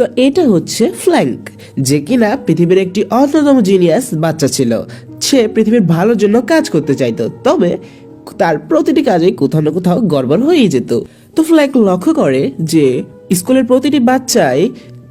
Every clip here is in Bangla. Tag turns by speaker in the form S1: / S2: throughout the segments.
S1: তো এটা হচ্ছে ফ্ল্যাঙ্ক, যে কিনা পৃথিবীর একটি অন্যতম জিনিয়াস বাচ্চা ছিল। সে পৃথিবীর ভালোর জন্য কাজ করতে চাইতো, তবে তার প্রতিটি কাজে কোথাও না কোথাও গড়বড় হয়ে যেত। তো ফ্ল্যাঙ্ক লক্ষ্য করে যে স্কুলের প্রতিটি বাচ্চাই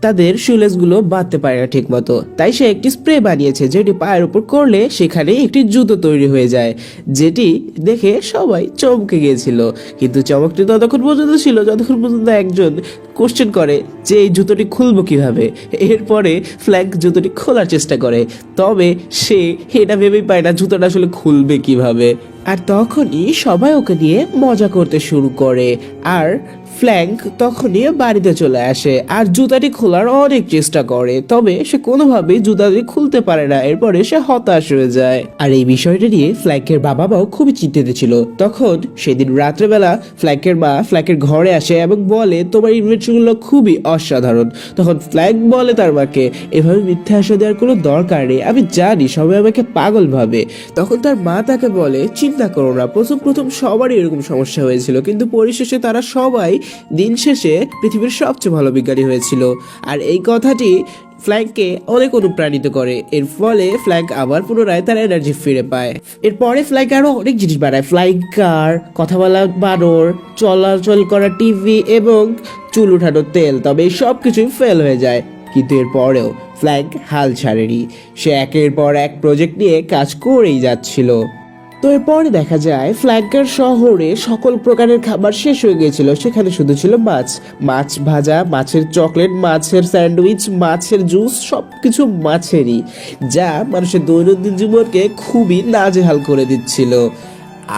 S1: তাদের শুলেসগুলো বাঁধতে পারে না ঠিক মতো, তাই সে একটি স্প্রে বানিয়েছে যেটি পায়ের উপর করলে সেখানে একটি জুতো তৈরি হয়ে যায়, যেটি দেখে সবাই চমকে গিয়েছিল। কিন্তু চমকটি ততক্ষণ পর্যন্ত ছিল যতক্ষণ পর্যন্ত একজন কোশ্চেন করে যে এই জুতোটি খুলবো কিভাবে। এরপরে ফ্ল্যাঙ্ক জুতোটি খোলার চেষ্টা করে, তবে সে এটা ভেবেই পায় না জুতোটা আসলে খুলবে কিভাবে। আর তখনই সবাই ওকে নিয়ে মজা করতে শুরু করে, আর ফ্ল্যাঙ্ক তখনই বাড়িতে চলে আসে আর জুতাটি খোলার অনেক চেষ্টা করে, তবে সে কোনোভাবেই জুতাটি খুলতে পারে না। এরপরে সে হতাশ হয়ে যায়। আর এই বিষয়টা নিয়ে ফ্ল্যাঙ্কের বাবা মাও খুবই চিন্তিত ছিল। তখন সেদিন রাত্রেবেলা ফ্ল্যাঙ্কের মা ফ্ল্যাঙ্কের ঘরে আসে এবং বলে, তোমার ইনভেনশনগুলো খুবই অসাধারণ। তখন ফ্ল্যাঙ্ক বলে তার মাকে, এভাবে মিথ্যা আশা দেওয়ার কোনো দরকার নেই, আমি জানি সবাই আমাকে পাগল ভাবে। তখন তার মা তাকে বলে, চিন্তা করো না, প্রথম সবারই এরকম সমস্যা হয়েছিল, কিন্তু পরিশেষে তারা সবাই দিন শেষে পৃথিবীর সবচেয়ে ভালো বিজ্ঞানী হয়েছিল। আর এই কথাটি ফ্ল্যাঙ্ককে অনেক অনুপ্রাণিত করে। এর ফলে ফ্ল্যাঙ্ক আবার পুনরায় তার এনার্জি ফিরে পায়। এরপরে ফ্ল্যাঙ্ক আরো অনেক জিনিস বানায়, ফ্লাইং কার, কথা বলা বানর, চলাচল করা টিভি এবং চুল উঠানোর তেল। তবে এই সব কিছুই ফেল হয়ে যায়, কিন্তু এরপরেও ফ্ল্যাঙ্ক হাল ছাড়েনি। সে একের পর এক প্রজেক্ট নিয়ে কাজ করেই যাচ্ছিল। তো এরপরে দেখা যায় ফ্ল্যাঙ্কের শহরে সকল প্রকারের খাবার শেষ হয়ে গিয়েছিল। সেখানে শুধু ছিল মাছ ভাজা, মাছের চকলেট, মাছের স্যান্ডউইচ, মাছের জুস, সবকিছু মাছেরই, যা মানুষের দৈনন্দিন জীবনকে খুবই নাজেহাল করে দিচ্ছিল।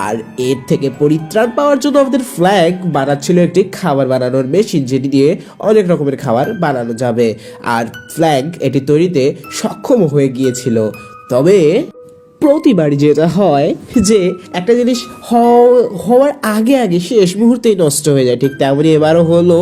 S1: আর এর থেকে পরিত্রাণ পাওয়ার জন্য আমাদের ফ্ল্যাঙ্ক বানাচ্ছিল একটি খাবার বানানোর মেশিন, যেটি দিয়ে অনেক রকমের খাবার বানানো যাবে। আর ফ্ল্যাঙ্ক এটি তৈরিতে সক্ষম হয়ে গিয়েছিল। তবে প্রতিবারই যেটা হয় যে একটা জিনিস হওয়ার আগে আগে শেষ মুহূর্তেই নষ্ট হয়ে যায়, ঠিক তেমনই এবারও হলো।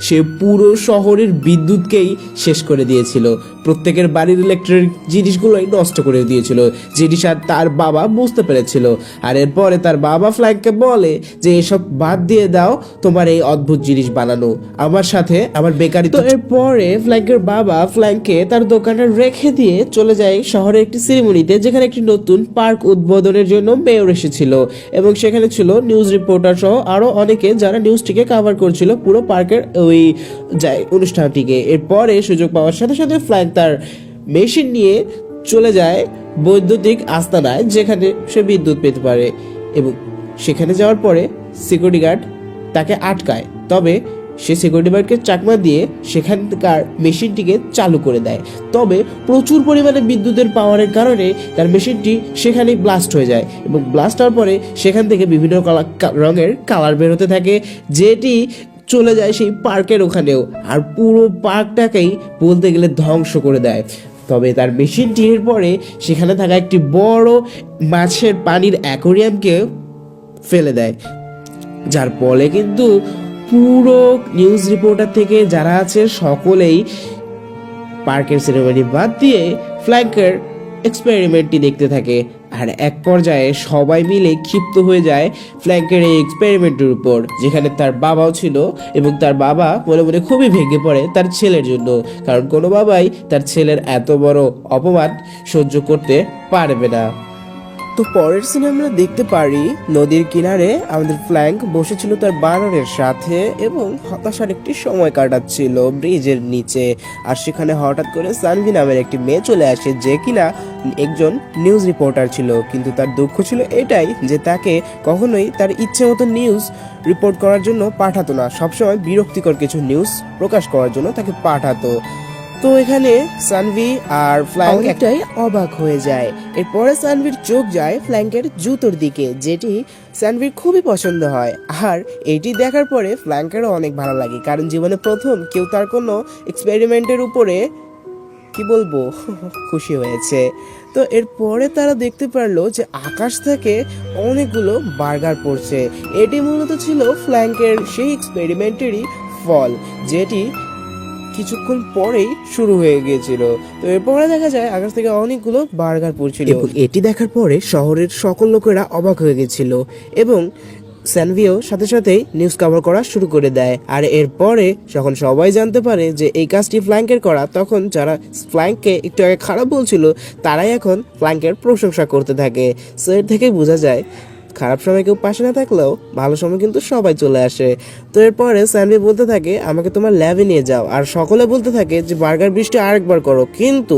S1: সে পুরো শহরের বিদ্যুৎকেই শেষ করে দিয়েছিল, প্রত্যেকের বাড়ির ইলেকট্রিক জিনিসগুলোই নষ্ট করে দিয়েছিল, জিনিস আর তার বাবা বুঝতে পেরেছিল। আর এরপরে তার বাবা ফ্ল্যাঙ্ককে বলে যে এসব বাদ দিয়ে দাও, তোমার এই অদ্ভুত জিনিস বানানো আমার সাথে আমার বেকারি। তো এরপরে ফ্ল্যাঙ্কের বাবা ফ্ল্যাঙ্ককে তার দোকানে রেখে দিয়ে চলে যায় শহরের একটি সেরিমনিতে, যেখানে একটি নতুন পার্ক উদ্বোধনের জন্য মেয়র এসেছিল এবং সেখানে ছিল নিউজ রিপোর্টার সহ আরো অনেকে যারা নিউজটিকে কভার করছিল পুরো পার্কের ওই অনুষ্ঠানটিকে। এরপরে সুযোগ পাওয়ার সাথে সাথে ফ্ল্যাঙ্ক তার মেশিন নিয়ে চলে যায় বৈদ্যুতিক আস্তানায়, যেখানে সে বিদ্যুৎ পেতে পারে। এবং সেখানে যাওয়ার পরে সিকিউরিটি গার্ড তাকে আটকায়, তবে সে সিকিউরিটি গার্ডকে চাকমা দিয়ে সেখানকার মেশিনটিকে চালু করে দেয়। তবে প্রচুর পরিমাণে বিদ্যুতের পাওয়ারের কারণে তার মেশিনটি সেখানেই ব্লাস্ট হয়ে যায় এবং ব্লাস্ট হওয়ার পরে সেখান থেকে বিভিন্ন রঙের কালার বেরোতে থাকে, যেটি চলে যায় সেই পার্কের ওখানেও, আর পুরো পার্কটাকেই বলতে গেলে ধ্বংস করে দেয়। তবে তার মেশিনটির পরে সেখানে থাকা একটি বড় মাছের পানির অ্যাকোরিয়ামকে ফেলে দেয়, যার ফলে কিন্তু পুরো নিউজ রিপোর্টার থেকে যারা আছে সকলেই পার্কের সেরেমনি বাদ দিয়ে ফ্ল্যাঙ্কের এক্সপেরিমেন্টটি দেখতে থাকে। আর এক পর্যায়ে সবাই মিলে ক্ষিপ্ত হয়ে যায় ফ্ল্যাঙ্কের এই এক্সপেরিমেন্টের উপর, যেখানে তার বাবাও ছিল এবং তার বাবা মনে মনে খুবই ভেঙে পড়ে তার ছেলের জন্য, কারণ কোনো বাবাই তার ছেলের এত বড় অপমান সহ্য করতে পারবে না। তো পরের সিনে আমরা দেখতে পারি নদীর কিনারে আমাদের ফ্ল্যাঙ্ক বসেছিল তার বানরের সাথে এবং হতাশার একটি সময় কাটাচ্ছিল ব্রিজের নিচে। আর সেখানে হঠাৎ করে সানভি নামের একটি মেয়ে চলে আসে, যে কিনা একজন নিউজ রিপোর্টার ছিল। কিন্তু তার দুঃখ ছিল এটাই যে তাকে কখনোই তার ইচ্ছে মতো নিউজ রিপোর্ট করার জন্য পাঠাতো না, সবসময় বিরক্তিকর কিছু নিউজ প্রকাশ করার জন্য তাকে পাঠাতো। তো এখানে সানভি আর ফ্ল্যাঙ্ক একটাই অবাক হয়ে যায়। এরপরে সানভির চোখ যায় ফ্ল্যাঙ্কের জুতোর দিকে, যেটি সানভির খুবই পছন্দ হয়। আর এটি দেখার পরে ফ্ল্যাঙ্কেরও অনেক ভালো লাগে, কারণ জীবনে প্রথম কেউ তার কোনো এক্সপেরিমেন্টের উপরে কি বলবো খুশি হয়েছে। তো এরপরে তারা দেখতে পারলো যে আকাশ থেকে অনেকগুলো বার্গার পড়ছে। এটি মূলত ছিল ফ্ল্যাঙ্কের সেই এক্সপেরিমেন্টেরই ফল, যেটি কিছুক্ষণ পরেই শুরু হয়ে গিয়েছিল। তো এরপরে দেখা যায় আকাশ থেকে অনেকগুলো বার্গার পড়ছিল এবং এটি দেখার পরে শহরের সকল লোকেরা অবাক হয়ে গেছিল এবং স্যানভিও সাথে সাথেই নিউজ কভার করা শুরু করে দেয়। আর এরপরে যখন সবাই জানতে পারে যে এই কাজটি ফ্ল্যাঙ্কের করা, তখন যারা ফ্ল্যাঙ্ককে একটু আগে খারাপ বলছিল তারাই এখন ফ্ল্যাঙ্কের প্রশংসা করতে থাকে। সো এর থেকে বোঝা যায় খারাপ সময় কেউ পাশে না থাকলেও ভালো সময় কিন্তু সবাই চলে আসে। তো এরপরে স্যানভি বলতে থাকে আমাকে তোমার ল্যাবে নিয়ে যাও, আর সকলে বলতে থাকে যে বার্গার বৃষ্টি আরেকবার করো, কিন্তু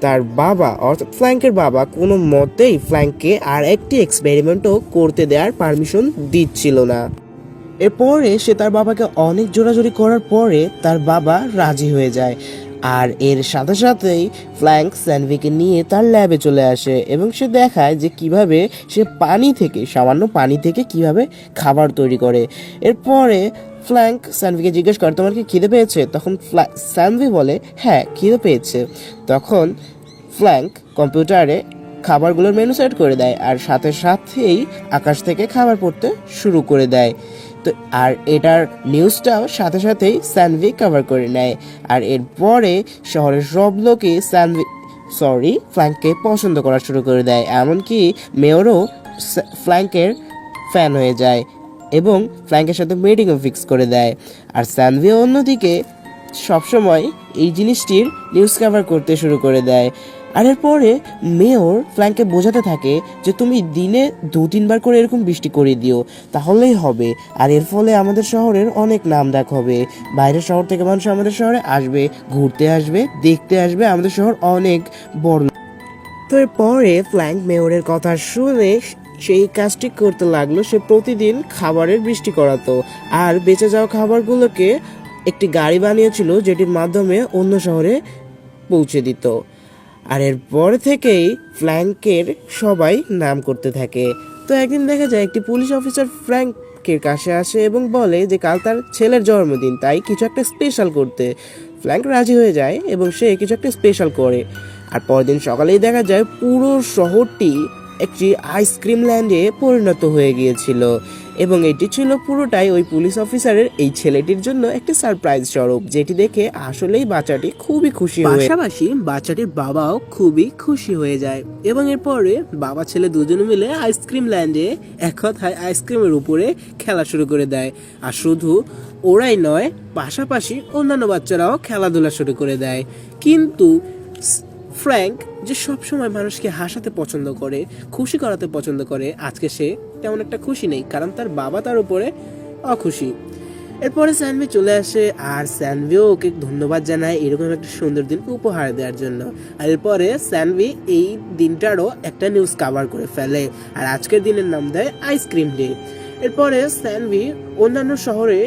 S1: তার বাবা অর্থাৎ ফ্ল্যাঙ্কের বাবা কোনো মতেই ফ্ল্যাঙ্ককে আর একটি এক্সপেরিমেন্টও করতে দেওয়ার পারমিশন দিচ্ছিল না। এরপরে সে তার বাবাকে অনেক জোরাজোরি করার পরে তার বাবা রাজি হয়ে যায়। আর এর সাথে সাথেই ফ্ল্যাঙ্ক স্যানভিকে নিয়ে তার ল্যাবে চলে আসে এবং সে দেখায় যে কিভাবে সে সামান্য পানি থেকে কিভাবে খাবার তৈরি করে। এরপরে ফ্ল্যাঙ্ক স্যানভিকে জিজ্ঞেস করে তোমার কি খিদে পেয়েছে? তখন স্যানভি বলে হ্যাঁ খিদে পেয়েছে। তখন ফ্ল্যাঙ্ক কম্পিউটারে খাবারগুলোর মেনু সেট করে দেয় আর সাথে সাথেই আকাশ থেকে খাবার পড়তে শুরু করে দেয়। তো আর এটার নিউজটাও সাথে সাথেই স্যানভি কভার করে নেয়। আর এরপরে শহরের সব লোকই ফ্ল্যাঙ্ককে পছন্দ করা শুরু করে দেয়, এমনকি মেয়রও ফ্ল্যাঙ্কের ফ্যান হয়ে যায় এবং ফ্ল্যাঙ্কের সাথে মিটিংও ফিক্স করে দেয়। আর স্যানভি অন্যদিকে সবসময় এই জিনিসটির নিউজ কভার করতে শুরু করে দেয়। আর এরপরে মেয়র ফ্ল্যাঙ্ককে বোঝাতে থাকে যে তুমি দিনে 2-3 বার করে এরকম বৃষ্টি করে দিও, তাহলেই হবে। আর এর ফলে আমাদের শহরের অনেক নাম ডাক হবে, বাইরের শহর থেকে মানুষ আমাদের শহরে আসবে, ঘুরতে আসবে, দেখতে আসবে, আমাদের শহর অনেক বড়। তো এরপরে ফ্ল্যাঙ্ক মেয়রের কথা শুনে সেই কাজটি করতে লাগলো। সে প্রতিদিন খাবারের বৃষ্টি করাতো আর বেঁচে যাওয়া খাবারগুলোকে একটি গাড়ি বানিয়েছিল যেটির মাধ্যমে অন্য শহরে পৌঁছে দিত। আর এরপর থেকেই ফ্ল্যাঙ্কের সবাই নাম করতে থাকে। তো একদিন দেখা যায় একটি পুলিশ অফিসার ফ্ল্যাঙ্কের কাছে আসে এবং বলে যে কাল তার ছেলের জন্মদিন, তাই কিছু একটা স্পেশাল করতে। ফ্ল্যাঙ্ক রাজি হয়ে যায় এবং সে কিছু একটা স্পেশাল করে। আর পরদিন সকালেই দেখা যায় পুরো শহরটি একটি আইসক্রিম ল্যান্ডে পরিণত হয়ে গিয়েছিল এবং এটি ছিল পুরোটাই ওই পুলিশ অফিসারের এই ছেলেটির জন্য একটি সারপ্রাইজ স্বরূপ, যেটি দেখে আসলেই বাচ্চাটি খুবই খুশি হয়। পাশাপাশি বাচ্চাটির বাবাও খুবই খুশি হয়ে যায় এবং এরপরে বাবা ছেলে দুজনে মিলে আইসক্রিম ল্যান্ডে এক কথায় আইসক্রিমের উপরে খেলা শুরু করে দেয়। আর শুধু ওরাই নয়, পাশাপাশি অন্যান্য বাচ্চারাও খেলাধুলা শুরু করে দেয়। কিন্তু ফ্র্যাঙ্ক যে সবসময় মানুষকে হাসাতে পছন্দ করে, খুশি করাতে পছন্দ করে, আজকে সে তেমন একটা খুশি নেই, কারণ তার বাবা তার উপরে অখুশি। এরপরে স্যানভি চলে আসে আর স্যানভিও ওকে ধন্যবাদ জানায় এরকম একটা সুন্দর দিন উপহার দেওয়ার জন্য। আর এরপরে স্যানভি এই দিনটারও একটা নিউজ কভার করে ফেলে আর আজকের দিনের নাম দেয় আইসক্রিম ডে। এরপরে স্যানভি অন্যান্য শহরে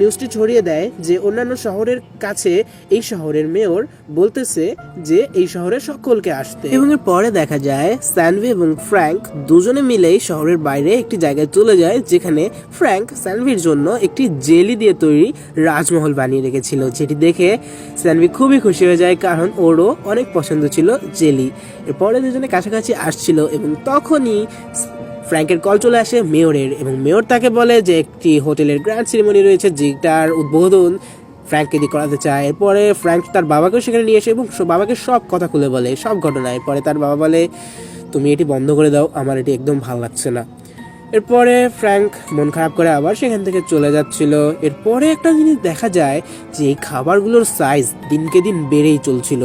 S1: নিউজটি ছড়িয়ে দেয় যে অন্যান্য শহরের কাছে এই শহরের মেয়র বলতেছে যে এই শহরে সকলকে আসতে। এবং এর পরে দেখা যায় স্যানভি এবং ফ্র্যাঙ্ক দুজনে মিলেই শহরের বাইরে একটি জায়গায় চলে যায়, যেখানে ফ্র্যাঙ্ক স্যানভির জন্য একটি জেলি দিয়ে তৈরি রাজমহল বানিয়ে রেখেছিল, যেটি দেখে স্যানভি খুবই খুশি হয়ে যায়, কারণ ওরও অনেক পছন্দ ছিল জেলি। এরপরে দুজনে কাছাকাছি আসছিল এবং তখনই ফ্র্যাঙ্কের কল চলে আসে মেয়রের এবং মেয়র তাকে বলে যে একটি হোটেলের গ্র্যান্ড সেরিমনি রয়েছে, যেটার উদ্বোধন ফ্র্যাঙ্ককে দিয়ে করাতে চায়। এরপরে ফ্র্যাঙ্ক তার বাবাকেও সেখানে নিয়ে এসে এবং বাবাকে সব কথা খুলে বলে, সব ঘটনা। এরপরে তার বাবা বলে তুমি এটি বন্ধ করে দাও, আমার এটি একদম ভালো লাগছে না। এরপরে ফ্র্যাঙ্ক মন খারাপ করে আবার সেখান থেকে চলে যাচ্ছিল। এরপরে একটা জিনিস দেখা যায় যে এই খাবারগুলোর সাইজ দিনকে দিন বেড়েই চলছিল,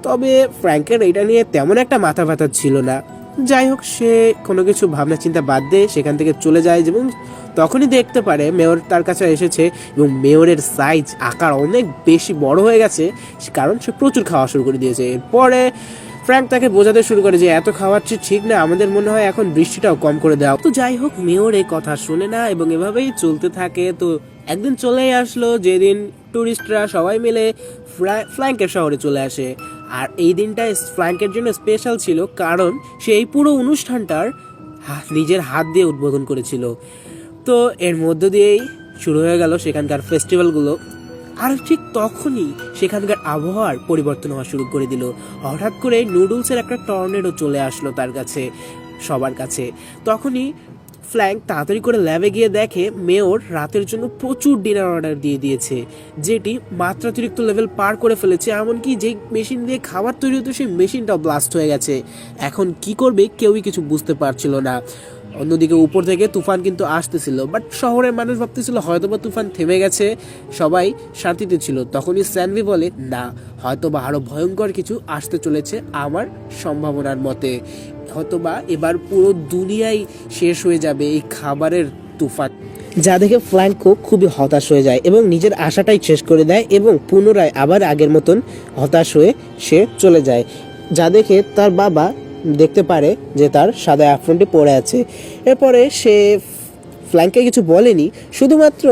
S1: তবে ফ্র্যাঙ্কের এটা নিয়ে তেমন একটা মাথা ব্যথা ছিল না। যাই হোক, সে কোনো কিছু ভাবনা চিন্তা বাদ দিয়ে সেখান থেকে চলে যায় এবং তখনই দেখতে পারে মেয়র তার কাছে এসেছে এবং মেয়রের সাইজ আকার অনেক বেশি বড় হয়ে গেছে, কারণ সে প্রচুর খাওয়া শুরু করে দিয়েছে। এরপরে ফ্র্যাঙ্ক তাকে বোঝাতে শুরু করে যে এত খাওয়াচ্ছি ঠিক না, আমাদের মনে হয় এখন বৃষ্টিটাও কম করে দাও। তো যাই হোক, মেয়র এই কথা শুনে না এবং এভাবেই চলতে থাকে। তো একদিন চলেই আসলো যেদিন টুরিস্টরা সবাই মিলে ফ্ল্যাঙ্কের শহরে চলে আসে। আর এই দিনটা ফ্ল্যাঙ্কের জন্য স্পেশাল ছিল, কারণ সে এই পুরো অনুষ্ঠানটার নিজের হাত দিয়ে উদ্বোধন করেছিল। তো এর মধ্য দিয়েই শুরু হয়ে গেল সেখানকার ফেস্টিভ্যালগুলো। আর ঠিক তখনই সেখানকার আবহাওয়ার পরিবর্তন হওয়া শুরু করে দিল। হঠাৎ করে নুডলসের একটা টর্নেডো চলে আসলো তার কাছে, সবার কাছে। তখনই ফ্ল্যাঙ্ক তাড়াতাড়ি করে ল্যাবে গিয়ে দেখে মেয়র রাতের জন্য প্রচুর ডিনার অর্ডার দিয়ে দিয়েছে, যেটি মাত্রাতিরিক্ত লেভেল পার করে ফেলেছে। এমনকি যে মেশিন দিয়ে খাবার তৈরি হতো সেই মেশিনটাও ব্লাস্ট হয়ে গেছে। এখন কি করবে কেউই কিছু বুঝতে পারছিল না। অন্যদিকে উপর থেকে তুফান কিন্তু আসতেছিল, বাট শহরের মানুষ ভাবতেছিল হয়তোবা তুফান থেমে গেছে, সবাই শান্তিতে ছিল। তখনই স্যানভি বলে, না, হয়তোবা আরো ভয়ঙ্কর কিছু আসতে চলেছে আমার সম্ভাবনার মতে। হয়তোবা এবার পুরো দুনিয়াই শেষ হয়ে যাবে এই খাবারের তুফান। যা দেখে ফ্ল্যাঙ্কো খুবই হতাশ হয়ে যায় এবং নিজের আশাটাই শেষ করে দেয় এবং পুনরায় আবার আগের মতন হতাশ হয়ে সে চলে যায়। যা দেখে তার বাবা দেখতে পারে যে তার সাদা অ্যাপ্রনটি পড়ে আছে। এরপরে সে ফ্ল্যাঙ্ককে কিছু বলেনি, শুধুমাত্র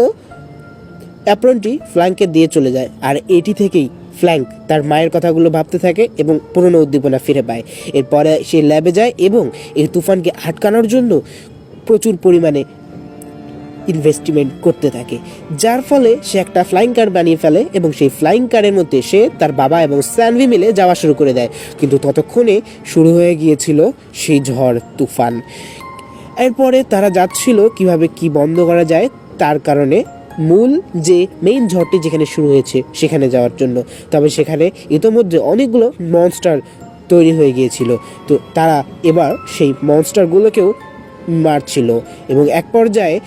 S1: অ্যাপ্রনটি ফ্ল্যাঙ্ককে দিয়ে চলে যায়। আর এটি থেকেই ফ্ল্যাঙ্ক তার মায়ের কথাগুলো ভাবতে থাকে এবং পুরনো উদ্দীপনা ফিরে পায়। এরপরে সে ল্যাবে যায় এবং এই তুফানকে আটকানোর জন্য প্রচুর পরিমাণে ইনভেস্টমেন্ট করতে থাকে, যার ফলে সে একটা ফ্লাইং কার বানিয়ে ফেলে এবং সেই ফ্লাইং কারের মধ্যে সে তার বাবা এবং স্যানভি মিলে যাওয়া শুরু করে দেয়। কিন্তু ততক্ষণে শুরু হয়ে গিয়েছিল সেই ঝড় তুফান। এরপরে তারা যাচ্ছিল কিভাবে কি বন্ধ করা যায়, তার কারণে মূল যে মেইন ঝড়টি যেখানে শুরু হয়েছে সেখানে যাওয়ার জন্য। তবে সেখানে ইতোমধ্যে অনেকগুলো মনস্টার তৈরি হয়ে গিয়েছিল, তো তারা এবার সেই মনস্টারগুলোকেও মারছিল এবং এক পর্যায়ে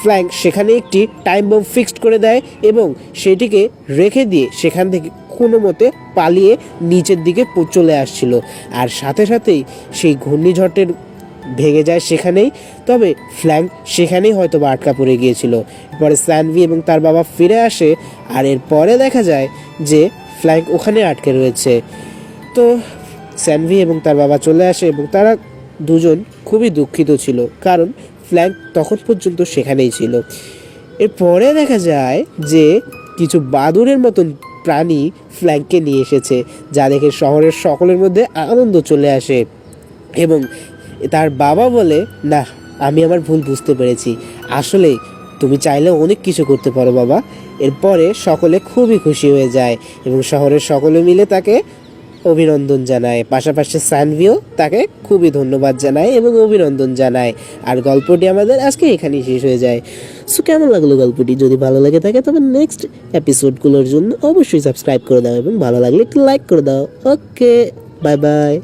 S1: ফ্ল্যাঙ্ক সেখানে একটি টাইম বম ফিক্সড করে দেয় এবং সেটিকে রেখে দিয়ে সেখান থেকে কোনো মতে পালিয়ে নিচের দিকে চলে আসছিল। আর সাথে সাথেই সেই ঘূর্ণিঝড়ের ভেঙে যায় সেখানেই, তবে ফ্ল্যাঙ্ক সেখানেই হয়তো বা আটকা পড়ে গিয়েছিল। এরপরে স্যানভি এবং তার বাবা ফিরে আসে আর এরপরে দেখা যায় যে ফ্ল্যাঙ্ক ওখানে আটকে রয়েছে। তো স্যানভি এবং তার বাবা চলে আসে এবং তারা দুজন খুবই দুঃখিত ছিল, কারণ ফ্ল্যাঙ্ক তখন পর্যন্ত সেখানেই ছিল। এরপরে দেখা যায় যে কিছু বাদুড়ের মতন প্রাণী ফ্ল্যাঙ্ককে নিয়ে এসেছে, যা দেখে শহরের সকলের মধ্যে আনন্দ চলে আসে এবং তার বাবা বলে, না, আমি আমার ভুল বুঝতে পেরেছি, আসলে তুমি চাইলে অনেক কিছু করতে পারো বাবা। এরপরে সকলে খুবই খুশি হয়ে যায় এবং শহরের সকলে মিলে তাকে অভিনন্দন জানায়, পাশাপাশি স্যানভিও তাকে খুবই ধন্যবাদ জানায় এবং অভিনন্দন জানায়। আর গল্পটি আমাদের আজকে এখানেই শেষ হয়ে যায়। সো কেমন লাগলো গল্পটি? যদি ভালো লাগে থাকে তবে নেক্সট এপিসোডগুলোর জন্য অবশ্যই সাবস্ক্রাইব করে দাও এবং ভালো লাগলে একটু লাইক করে দাও। ওকে, বাই বাই।